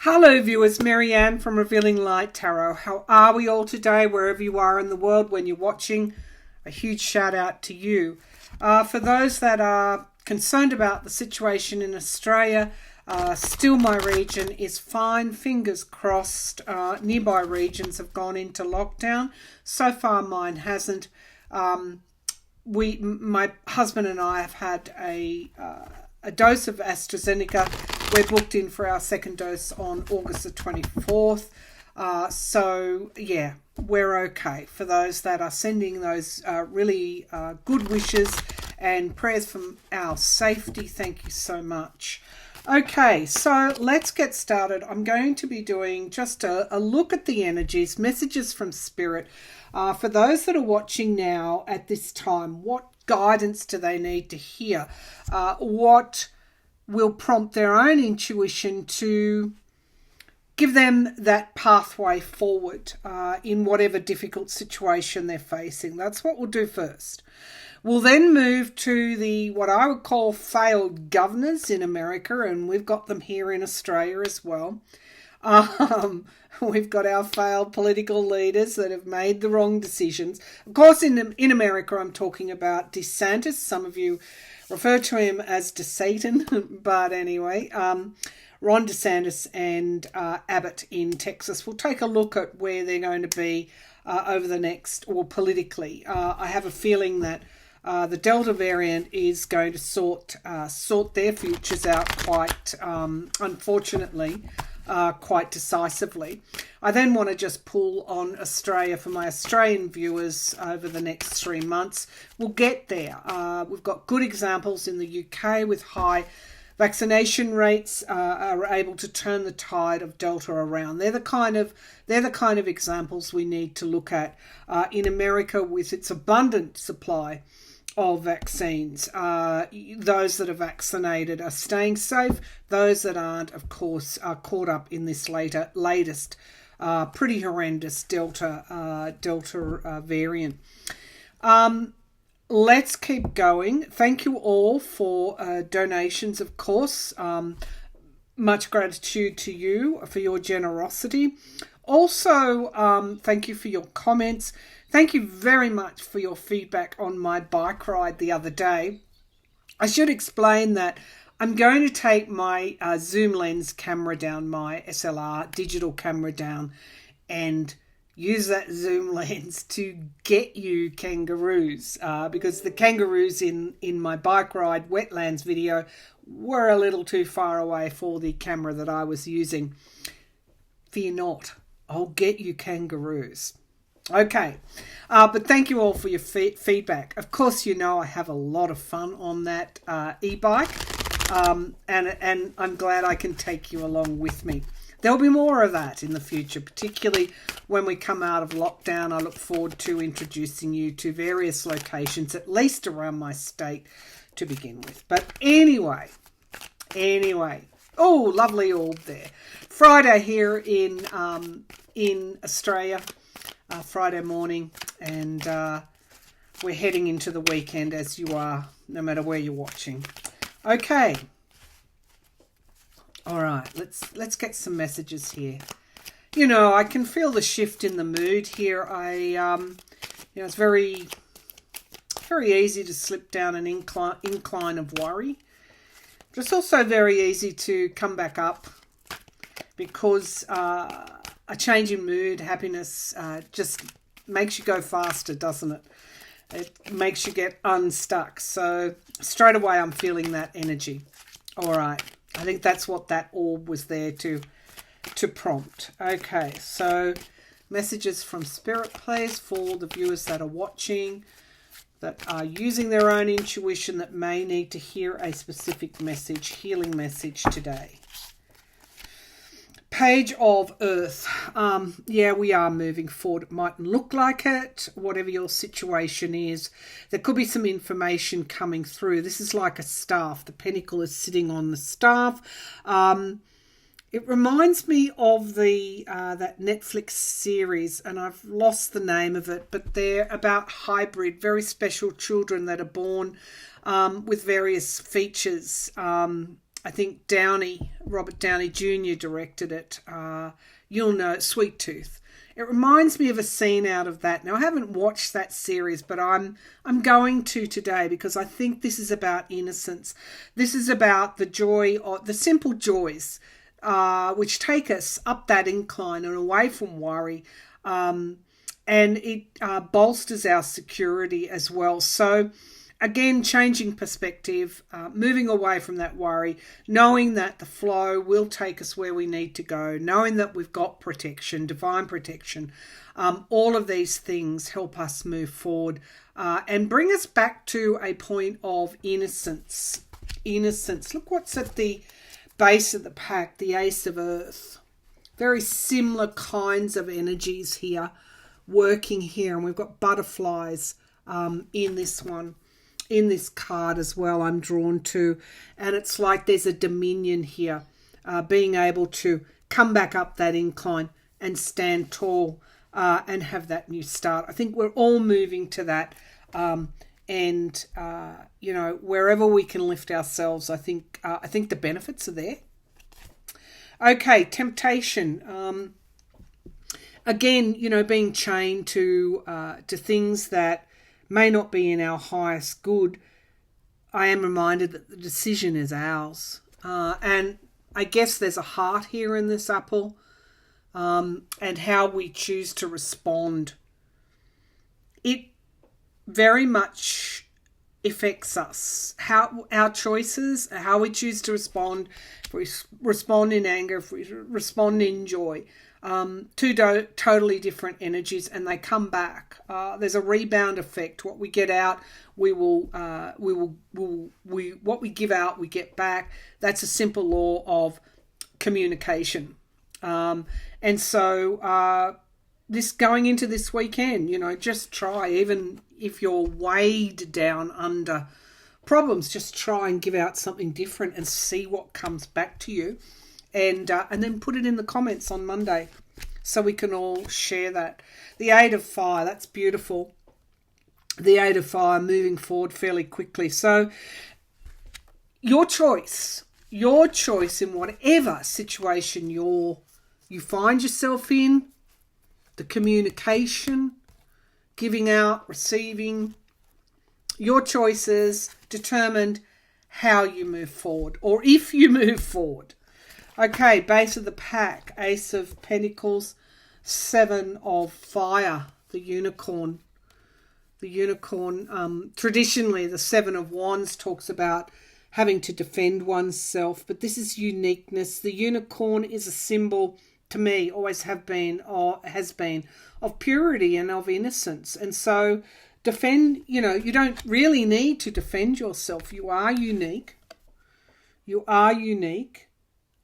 Hello viewers, Marianne from Revealing Light Tarot. How are we all today, wherever you are in the world when you're watching? A huge shout out to you. For those that are concerned about the situation in Australia, still my region is fine, fingers crossed. Nearby regions have gone into lockdown. So far mine hasn't. My husband and I have had a dose of AstraZeneca. We're booked in for our second dose on August the 24th. So, yeah, we're okay. For those that are sending those really good wishes and prayers from our safety, thank you so much. Okay, so let's get started. I'm going to be doing just a look at the energies, messages from Spirit. For those that are watching now at this time, what guidance do they need to hear? What will prompt their own intuition to give them that pathway forward in whatever difficult situation they're facing. That's what we'll do first. We'll then move to the what I would call failed governors in America, and we've got them here in Australia as well. We've got our failed political leaders that have made the wrong decisions. Of course, in America, I'm talking about DeSantis. Some of you refer to him as DeSatan, but anyway, Ron DeSantis and Abbott in Texas. We'll take a look at where they're going to be over the next, or politically. I have a feeling that the Delta variant is going to sort their futures out quite, unfortunately, quite decisively. I then want to just pull on Australia for my Australian viewers over the next 3 months. We'll get there. We've got good examples in the UK with high vaccination rates are able to turn the tide of Delta around. They're the kind of examples we need to look at in America with its abundant supply of vaccines. Those that are vaccinated are staying safe. Those that aren't, of course, are caught up in this latest pretty horrendous Delta variant. Let's keep going. Thank you all for donations, of course. Much gratitude to you for your generosity. Also, thank you for your comments. Thank you very much for your feedback on my bike ride the other day. I should explain that I'm going to take my zoom lens camera down, my SLR digital camera down, and use that zoom lens to get you kangaroos, because the kangaroos in my bike ride wetlands video were a little too far away for the camera that I was using. Fear not, I'll get you kangaroos. Okay, but thank you all for your feedback. Of course, you know I have a lot of fun on that e-bike, and I'm glad I can take you along with me. There'll be more of that in the future, particularly when we come out of lockdown. I look forward to introducing you to various locations, at least around my state to begin with. But anyway, oh, lovely orb there. Friday here in Australia. Friday morning, and we're heading into the weekend as you are, no matter where you're watching. Okay, all right, let's get some messages here. You know, I can feel the shift in the mood here. It's very easy to slip down an incline of worry, but it's also very easy to come back up, because a change in mood, happiness, just makes you go faster, doesn't it? It makes you get unstuck. So straight away, I'm feeling that energy. All right. I think that's what that orb was there to prompt. Okay. So messages from Spirit, please, for the viewers that are watching, that are using their own intuition, that may need to hear a specific message, healing message today. Page of Earth. Yeah, we are moving forward. It mightn't look like it, whatever your situation is. There could be some information coming through. This is like a staff. The pentacle is sitting on the staff. It reminds me of the that Netflix series, and I've lost the name of it, but they're about hybrid, very special children that are born with various features. I think Robert Downey Jr. directed it. You'll know, Sweet Tooth. It reminds me of a scene out of that. Now, I haven't watched that series, but I'm going to today because I think this is about innocence. This is about the joy, or the simple joys, which take us up that incline and away from worry. And it bolsters our security as well. So, again, changing perspective, moving away from that worry, knowing that the flow will take us where we need to go, knowing that we've got protection, divine protection. All of these things help us move forward and bring us back to a point of innocence. Innocence. Look what's at the base of the pack, the Ace of Earth. Very similar kinds of energies here, working here. And we've got butterflies in this one. In this card as well, I'm drawn to, and it's like there's a dominion here, being able to come back up that incline and stand tall and have that new start. I think we're all moving to that, and you know, wherever we can lift ourselves, I think the benefits are there. Okay, temptation. Again, you know, being chained to things that may not be in our highest good, I am reminded that the decision is ours. And I guess there's a heart here in this apple, and how we choose to respond. It very much affects us, how our choices, how we choose to respond. If we respond in anger, if we respond in joy. Two totally different energies, and they come back. There's a rebound effect. What we get out, what we give out, we get back. That's a simple law of communication. And so this going into this weekend, you know, just try, even if you're weighed down under problems, just try and give out something different and see what comes back to you. And then put it in the comments on Monday so we can all share that. The Eight of Fire, that's beautiful. The Eight of Fire, moving forward fairly quickly. So your choice in whatever situation you find yourself in, the communication, giving out, receiving, your choices determined how you move forward, or if you move forward. Okay, base of the pack, Ace of Pentacles, Seven of Fire, the unicorn. The unicorn, traditionally the Seven of Wands talks about having to defend oneself, but this is uniqueness. The unicorn is a symbol, to me, always have been, or has been, of purity and of innocence. And so defend, you know, you don't really need to defend yourself. You are unique. You are unique.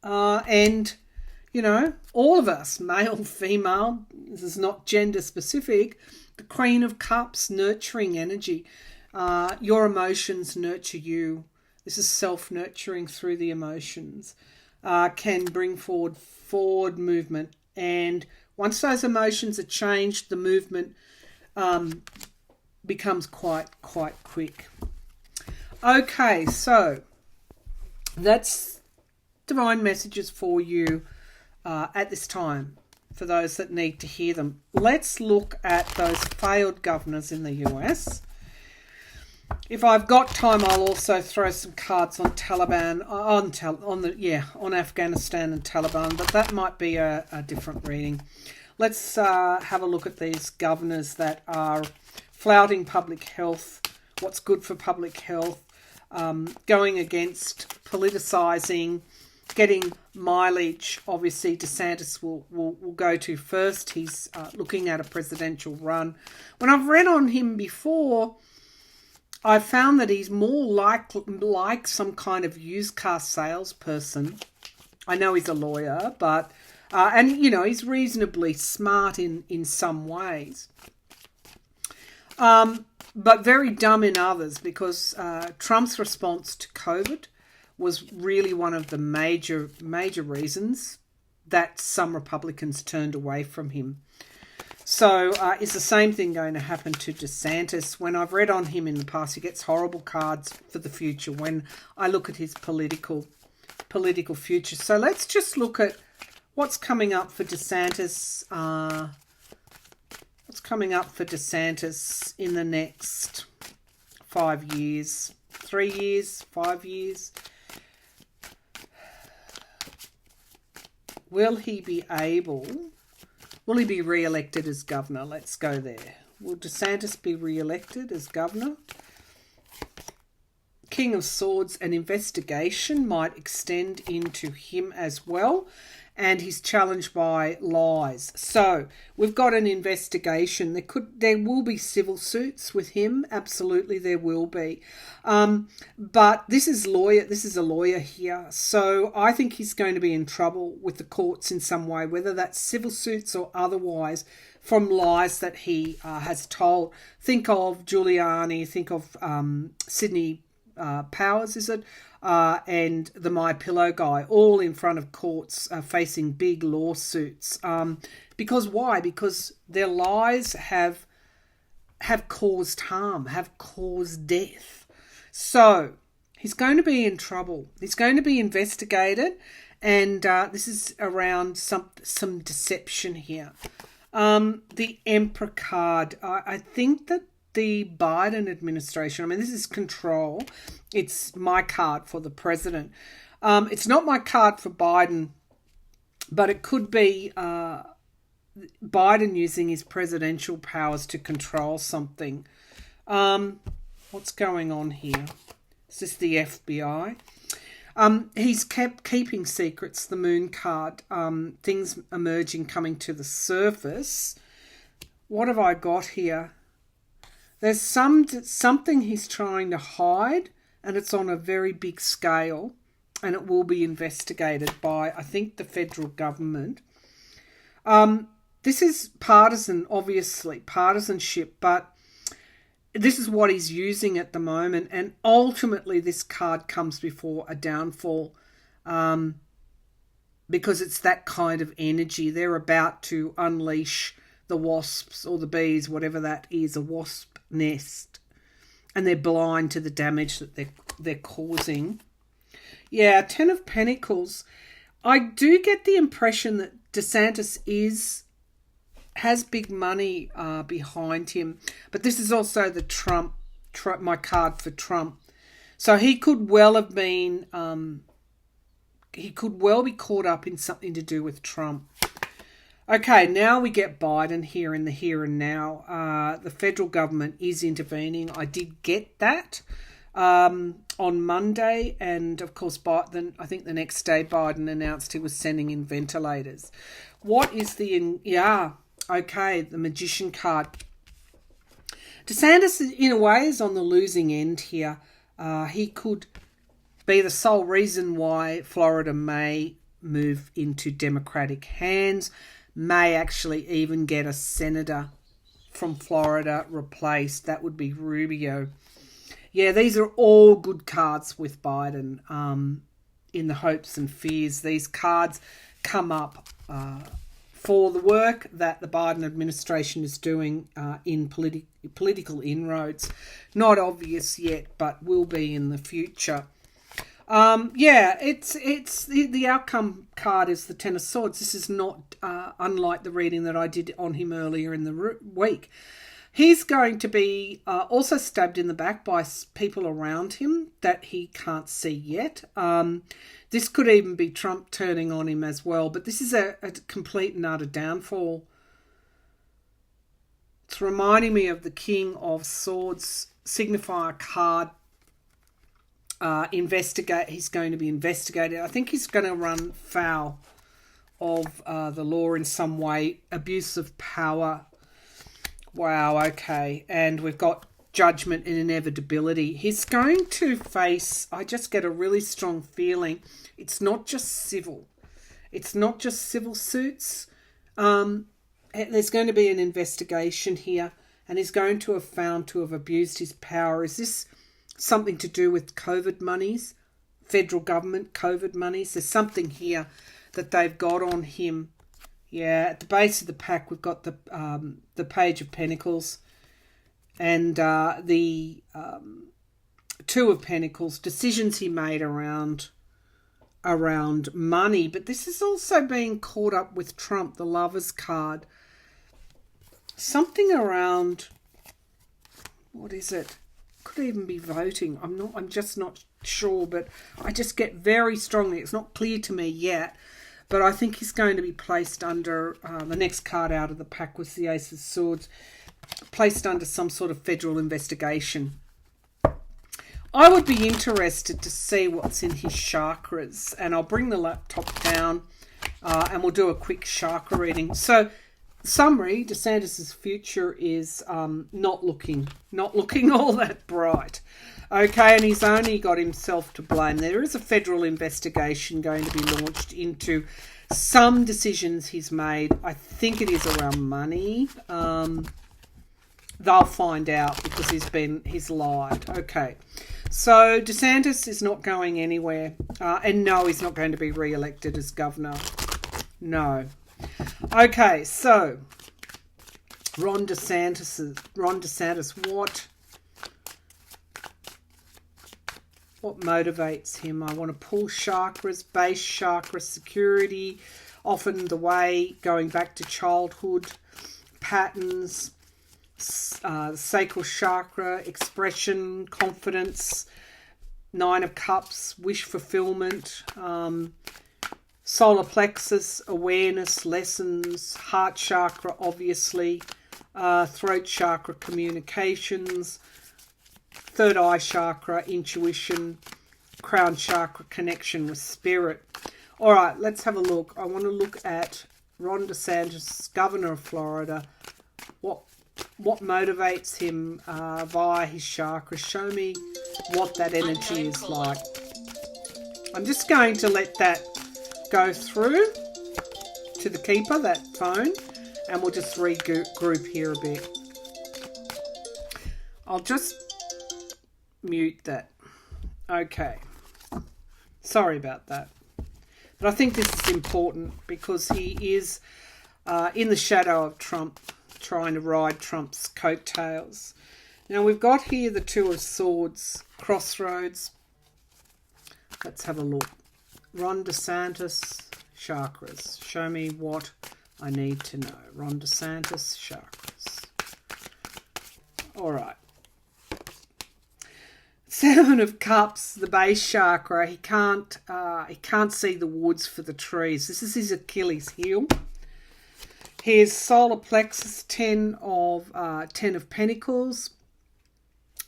And, you know, all of us, male, female, this is not gender specific, the Queen of Cups, nurturing energy. Your emotions nurture you. This is self-nurturing through the emotions. Can bring forward movement. And once those emotions are changed, the movement becomes quite quick. Okay, so that's divine messages for you at this time, for those that need to hear them. Let's look at those failed governors in the US. If I've got time, I'll also throw some cards on Taliban, on Afghanistan and Taliban, but that might be a different reading. Let's have a look at these governors that are flouting public health, what's good for public health, going against politicising, getting mileage. Obviously, DeSantis will go to first. He's looking at a presidential run. When I've read on him before, I found that he's more like some kind of used car salesperson. I know he's a lawyer, but and you know, he's reasonably smart in some ways, but very dumb in others, because Trump's response to COVID was really one of the major reasons that some Republicans turned away from him. So is the same thing going to happen to DeSantis? When I've read on him in the past, he gets horrible cards for the future when I look at his political political future. So let's just look at what's coming up for DeSantis. What's coming up for DeSantis in the next 5 years, 3 years, 5 years? Will he be re-elected as governor? Let's go there. Will DeSantis be re-elected as governor? King of Swords, an investigation might extend into him as well, and he's challenged by lies. So we've got an investigation. There will be civil suits with him. Absolutely, there will be. But this is a lawyer here. So I think he's going to be in trouble with the courts in some way, whether that's civil suits or otherwise, from lies that he has told. Think of Giuliani. Think of Sydney Powers, is it? And the My Pillow guy, all in front of courts, facing big lawsuits. Because why? Because their lies have caused harm, have caused death. So he's going to be in trouble. He's going to be investigated, and this is around some deception here. The Emperor card. I think that the Biden administration, I mean, this is control. It's my card for the president. It's not my card for Biden, but it could be Biden using his presidential powers to control something. What's going on here? Is this the FBI? He's kept keeping secrets, the Moon card. Things emerging, coming to the surface. What have I got here? There's something he's trying to hide, and it's on a very big scale, and it will be investigated by, I think, the federal government. This is partisan, obviously, partisanship, but this is what he's using at the moment, and ultimately this card comes before a downfall, because it's that kind of energy. They're about to unleash the wasps or the bees, whatever that is, a wasp nest, and they're blind to the damage that they're causing. Yeah, 10 of Pentacles. I do get the impression that DeSantis has big money behind him, but this is also the Trump, my card for Trump. So he could well have been, he could well be caught up in something to do with Trump. Okay, now we get Biden here in the here and now. The federal government is intervening. I did get that on Monday. And, of course, I think the next day Biden announced he was sending in ventilators. What is the Magician card. DeSantis, in a way, is on the losing end here. He could be the sole reason why Florida may move into Democratic hands, may actually even get a senator from Florida replaced. That would be Rubio. Yeah, these are all good cards with Biden. In the hopes and fears, these cards come up for the work that the Biden administration is doing in political inroads. Not obvious yet, but will be in the future. It's the outcome card is the Ten of Swords. This is not unlike the reading that I did on him earlier in the week. He's going to be also stabbed in the back by people around him that he can't see yet. This could even be Trump turning on him as well, but this is a complete and utter downfall. It's reminding me of the King of Swords signifier card. Investigate. He's going to be investigated. I think he's going to run foul of the law in some way. Abuse of power. Wow, okay. And we've got judgment and inevitability. He's going to face, I just get a really strong feeling, it's not just civil. It's not just civil suits. There's going to be an investigation here, and he's going to have found to have abused his power. Is this something to do with COVID monies, federal government COVID monies? There's something here that they've got on him. Yeah, at the base of the pack, we've got the Page of Pentacles and the Two of Pentacles, decisions he made around around money, but this is also being caught up with Trump, the Lovers card. Something around, what is it? Could even be voting. I'm just not sure, but I just get very strongly, it's not clear to me yet, but I think he's going to be placed under, the next card out of the pack was the Ace of Swords, placed under some sort of federal investigation. I would be interested to see what's in his chakras, and I'll bring the laptop down and we'll do a quick chakra reading. So, summary, DeSantis' future is not looking all that bright. Okay, and he's only got himself to blame. There is a federal investigation going to be launched into some decisions he's made. I think it is around money. They'll find out because he's lied. Okay. So DeSantis is not going anywhere. And no, he's not going to be re-elected as governor. No. Okay, so Ron DeSantis, what motivates him? I want to pull chakras, base chakra, security, often the way going back to childhood, patterns, sacral chakra, expression, confidence, 9 of Cups, wish fulfillment, solar plexus, awareness, lessons, heart chakra, obviously, throat chakra, communications, third eye chakra, intuition, crown chakra, connection with spirit. All right, let's have a look. I want to look at Ron DeSantis, governor of Florida. What motivates him via his chakras? Show me what that energy is like. I'm just going to let that go through to the keeper, that phone, and we'll just regroup here a bit. I'll just mute that. Okay. Sorry about that. But I think this is important because he is in the shadow of Trump, trying to ride Trump's coattails. Now we've got here the Two of Swords, crossroads. Let's have a look. Ron DeSantis, chakras. Show me what I need to know. Ron DeSantis, chakras. All right. 7 of Cups, the base chakra. He can't see the woods for the trees. This is his Achilles heel. His solar plexus, 10 of Pentacles,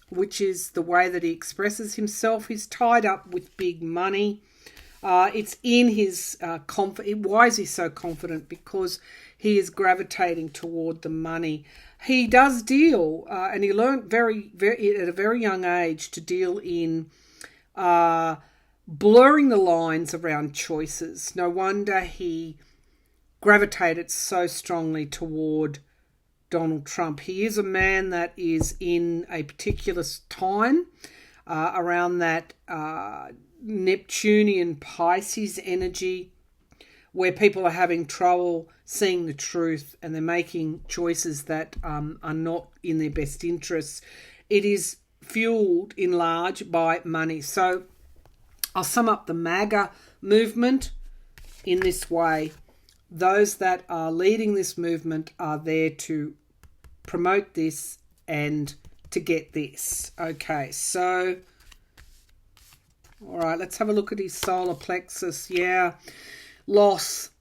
which is the way that he expresses himself. He's tied up with big money. It's in his why is he so confident? Because he is gravitating toward the money. He does deal, and he learned very at a very young age to deal in blurring the lines around choices. No wonder he gravitated so strongly toward Donald Trump. He is a man that is in a particular time around that Neptunian Pisces energy where people are having trouble seeing the truth and they're making choices that are not in their best interests. It is fueled in large by money. So I'll sum up the MAGA movement in this way. Those that are leading this movement are there to promote this and to get this. Okay, so, all right, let's have a look at his solar plexus. Yeah, loss.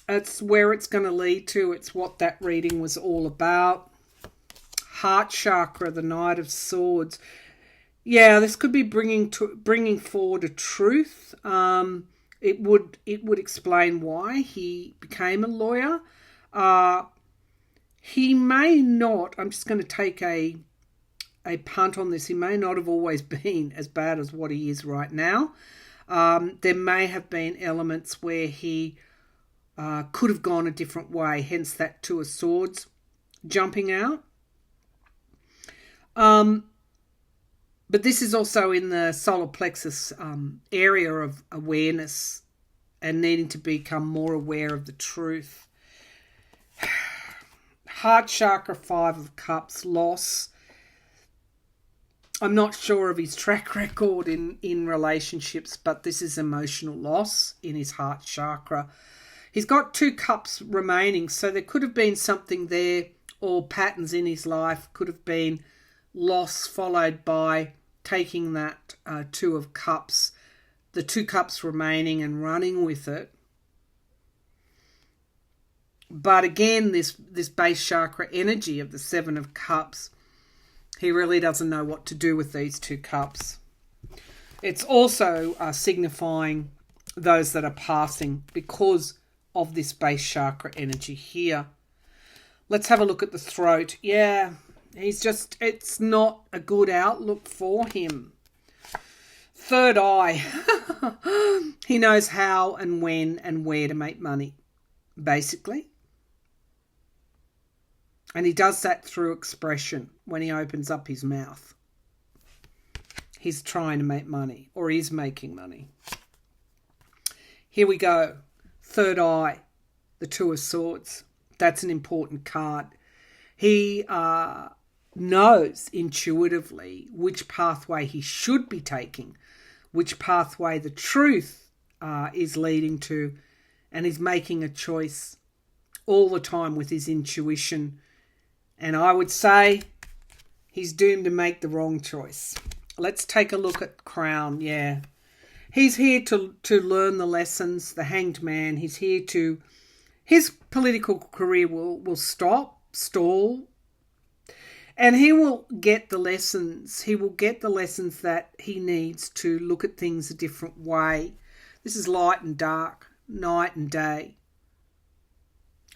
It's where it's going to lead to. It's what that reading was all about. Heart chakra, the Knight of Swords. Yeah, this could be bringing forward a truth. It would explain why he became a lawyer. He may not, I'm just going to take a punt on this, he may not have always been as bad as what he is right now. There may have been elements where he could have gone a different way, hence that Two of Swords jumping out. But this is also in the solar plexus area of awareness and needing to become more aware of the truth. Heart chakra, 5 of Cups, loss. I'm not sure of his track record in relationships, but this is emotional loss in his heart chakra. He's got 2 cups remaining, so there could have been something there, or patterns in his life could have been loss followed by taking that 2 of cups, the 2 cups remaining, and running with it. But again, this base chakra energy of the 7 of cups, he really doesn't know what to do with these 2 cups. It's also signifying those that are passing because of this base chakra energy here. Let's have a look at the throat. Yeah, it's not a good outlook for him. Third eye. He knows how and when and where to make money, basically. And he does that through expression when he opens up his mouth. He's trying to make money, or is making money. Here we go. Third eye, the 2 of swords. That's an important card. He knows intuitively which pathway he should be taking, which pathway the truth is leading to, and he's making a choice all the time with his intuition. And I would say he's doomed to make the wrong choice. Let's take a look at Crown. Yeah. He's here to learn the lessons, the Hanged Man. He's here to... His political career will stall, and he will get the lessons. He will get the lessons that he needs to look at things a different way. This is light and dark, night and day.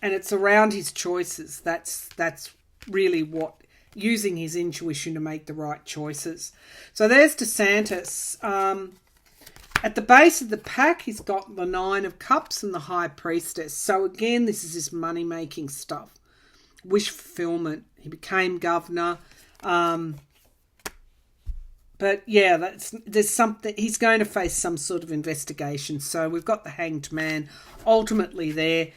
And it's around his choices. That's really what, using his intuition to make the right choices. So there's DeSantis. At the base of the pack, he's got the 9 of Cups and the High Priestess. So again, this is his money-making stuff. Wish fulfillment. He became governor. But yeah, there's something. He's going to face some sort of investigation. So we've got the Hanged Man ultimately there,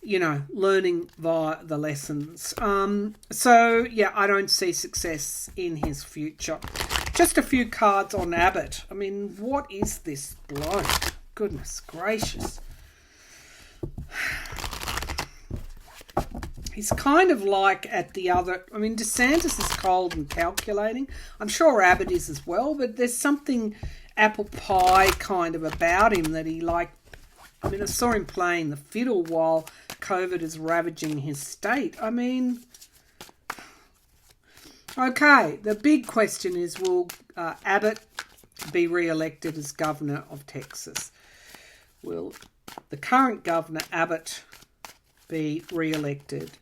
learning via the lessons. So yeah, I don't see success in his future. Just a few cards on Abbott. I mean, what is this bloke? Goodness gracious. He's kind of like at the other... I mean, DeSantis is cold and calculating. I'm sure Abbott is as well, but there's something apple pie kind of about him that he like... I mean, I saw him playing the fiddle while COVID is ravaging his state. I mean... Okay, the big question is, will Abbott be re-elected as governor of Texas? Will the current governor, Abbott, be re-elected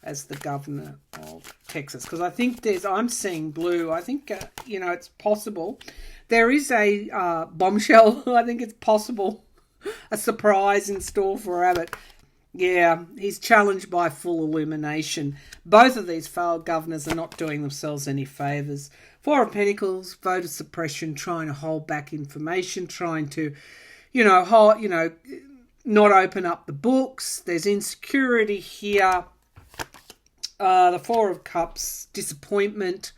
as the governor of Texas? Because I think I'm seeing blue. I think, it's possible. There is a bombshell. I think it's possible. A surprise in store for Abbott. Yeah, he's challenged by full illumination. Both of these failed governors are not doing themselves any favours. 4 of Pentacles, voter suppression, trying to hold back information, trying to, not open up the books. There's insecurity here. The 4 of Cups, disappointment.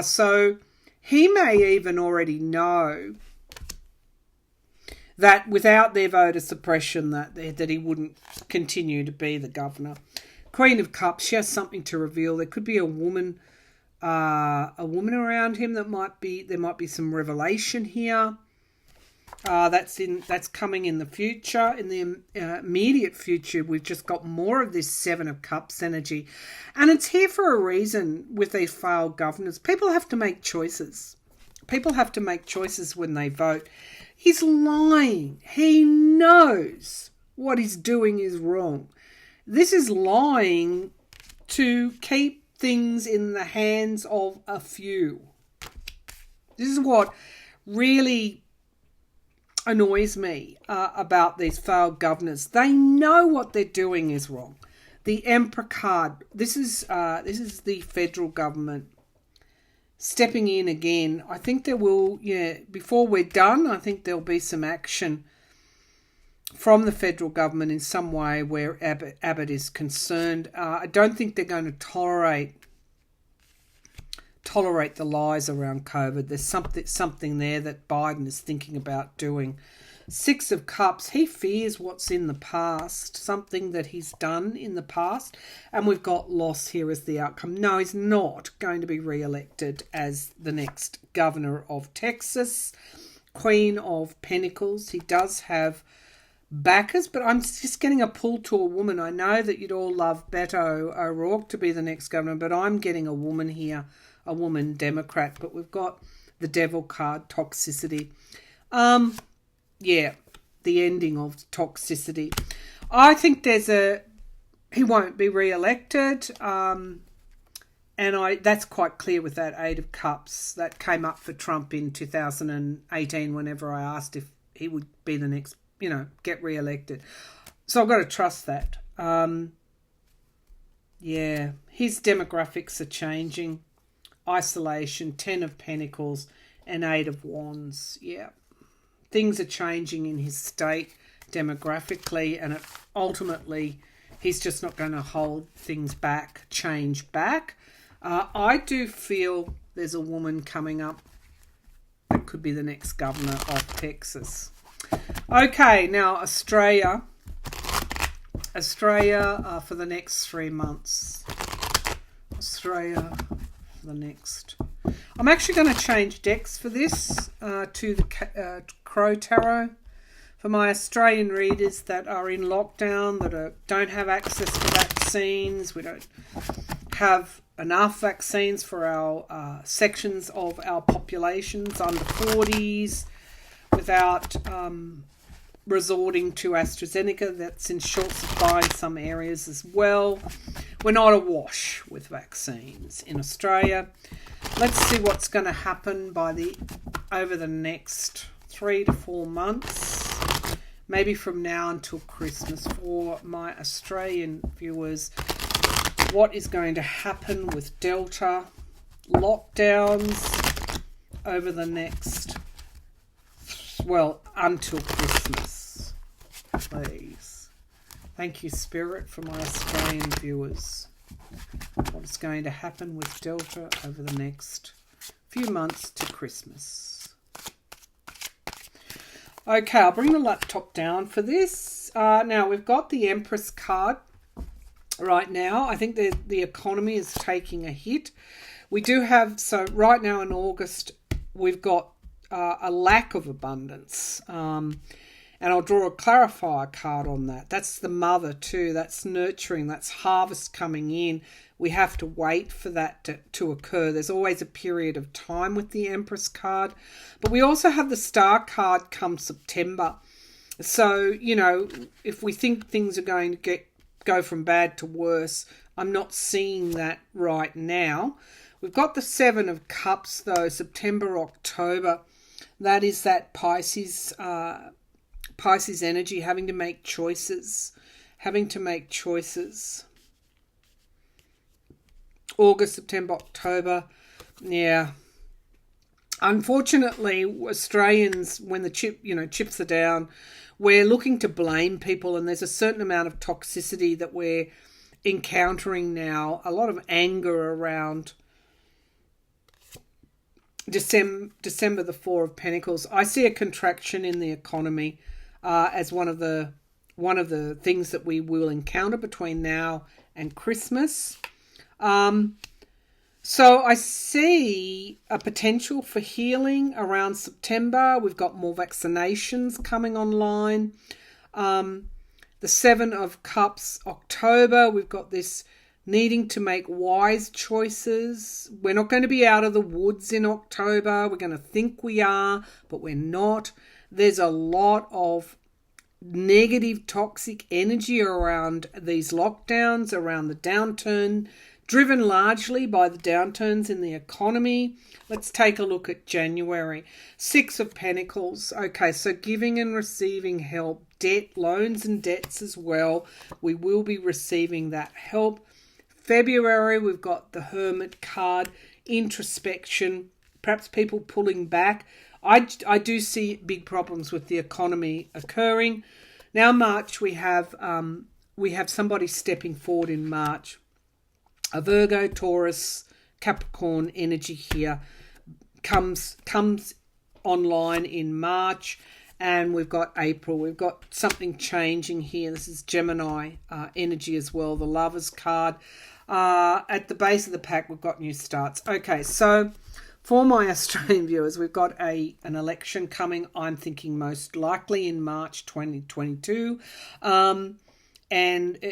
So he may even already know that without their voter suppression that he wouldn't continue to be the governor. Queen of Cups, she has something to reveal. There could be a woman around him there might be some revelation here. That's coming in the future. In the immediate future, we've just got more of this 7 of Cups energy. And it's here for a reason with these failed governors. People have to make choices. People have to make choices when they vote. He's lying. He knows what he's doing is wrong. This is lying to keep things in the hands of a few. This is what really annoys me about these failed governors. They know what they're doing is wrong. The Emperor card. This is the federal government stepping in again. I think there will, before we're done, I think there'll be some action from the federal government in some way where Abbott is concerned. I don't think they're going to tolerate the lies around COVID. There's something there that Biden is thinking about doing. Six of Cups, he fears what's in the past, something that he's done in the past. And we've got loss here as the outcome. No, he's not going to be re-elected as the next governor of Texas. Queen of Pentacles, he does have backers, but I'm just getting a pull to a woman. I know that you'd all love Beto O'Rourke to be the next governor, but I'm getting a woman here, a woman Democrat. But we've got the Devil card, toxicity. Yeah, the ending of toxicity. I think he won't be re-elected, and that's quite clear with that Eight of Cups that came up for Trump in 2018 whenever I asked if he would be the next, get re-elected. So I've got to trust that. Yeah, his demographics are changing. Isolation, 10 of Pentacles, and 8 of Wands. Yeah. Things are changing in his state demographically, and ultimately he's just not going to hold things back, change back. I do feel there's a woman coming up that could be the next governor of Texas. Okay, now Australia. Australia for the next 3 months. Australia for the next... I'm actually going to change decks for this to the Crow Tarot. For my Australian readers that are in lockdown, that don't have access to vaccines, we don't have enough vaccines for our sections of our populations under 40s, without resorting to AstraZeneca, that's in short supply in some areas as well. We're not awash with vaccines in Australia. Let's see what's going to happen over the next 3 to 4 months, maybe from now until Christmas. For my Australian viewers, what is going to happen with Delta lockdowns over the next, until Christmas, please. Thank you, Spirit, for my Australian viewers. What is going to happen with Delta over the next few months to Christmas? Okay, I'll bring the laptop down for this. Now, we've got the Empress card right now. I think the economy is taking a hit. We do have, so right now in August, we've got a lack of abundance. And I'll draw a clarifier card on that. That's the mother too. That's nurturing. That's harvest coming in. We have to wait for that to occur. There's always a period of time with the Empress card. But we also have the Star card come September. So, if we think things are going to go from bad to worse, I'm not seeing that right now. We've got the Seven of Cups though, September, October. That is that Pisces energy, having to make choices. August, September, October. Yeah. Unfortunately, Australians, when the chips are down, we're looking to blame people, and there's a certain amount of toxicity that we're encountering now. A lot of anger around December, the Four of Pentacles. I see a contraction in the economy as one of the things that we will encounter between now and Christmas. So I see a potential for healing around September. We've got more vaccinations coming online. The Seven of Cups, October. We've got this needing to make wise choices. We're not going to be out of the woods in October. We're going to think we are, but we're not. There's a lot of negative, toxic energy around these lockdowns, around the downturn, driven largely by the downturns in the economy. Let's take a look at January. Six of Pentacles. Okay, so giving and receiving help, debt, loans and debts as well. We will be receiving that help. February, we've got the Hermit card, introspection, perhaps people pulling back. I do see big problems with the economy occurring. Now March, we have somebody stepping forward in March. A Virgo, Taurus, Capricorn energy here comes online in March, and we've got April. We've got something changing here. This is Gemini energy as well, the Lovers card. At the base of the pack, we've got new starts. Okay, so for my Australian viewers, we've got an election coming, I'm thinking most likely in March 2022.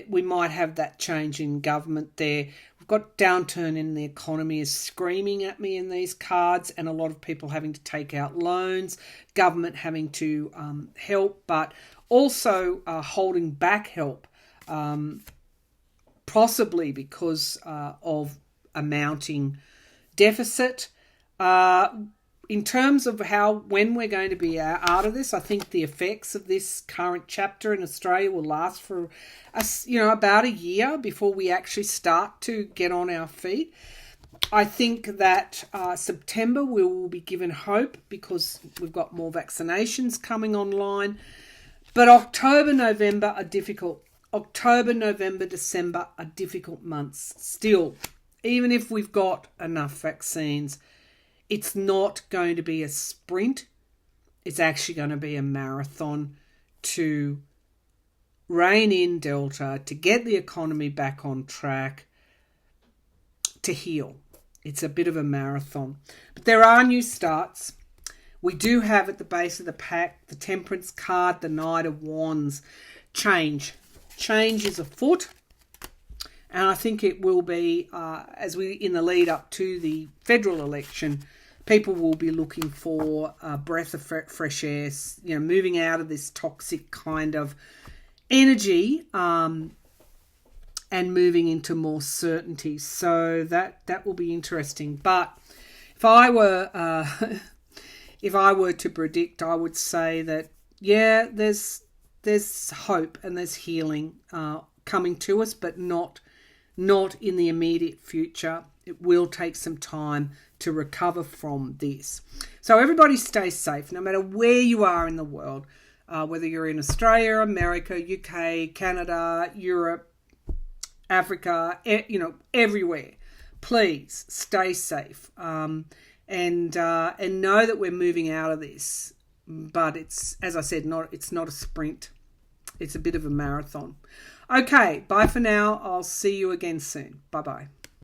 We might have that change in government there. We've got downturn in the economy is screaming at me in these cards, and a lot of people having to take out loans, government having to help, but also holding back help, possibly because of a mounting deficit. In terms of when we're going to be out of this, I think the effects of this current chapter in Australia will last for about a year before we actually start to get on our feet. I think that September we will be given hope because we've got more vaccinations coming online. But October, November are difficult. October, November, December are difficult months still. Even if we've got enough vaccines, it's not going to be a sprint. It's actually going to be a marathon to rein in Delta, to get the economy back on track, to heal. It's a bit of a marathon. But there are new starts. We do have at the base of the pack the Temperance card, the Knight of Wands. Change is afoot. And I think it will be, in the lead up to the federal election, people will be looking for a breath of fresh air, moving out of this toxic kind of energy and moving into more certainty. So that will be interesting. But if I were to predict, I would say that there's hope and there's healing coming to us, but not in the immediate future. It will take some time to recover from this. So everybody stay safe, no matter where you are in the world, whether you're in Australia, America, UK, Canada, Europe, Africa, everywhere. Please stay safe and know that we're moving out of this. But it's, as I said, it's not a sprint. It's a bit of a marathon. Okay, bye for now. I'll see you again soon. Bye-bye.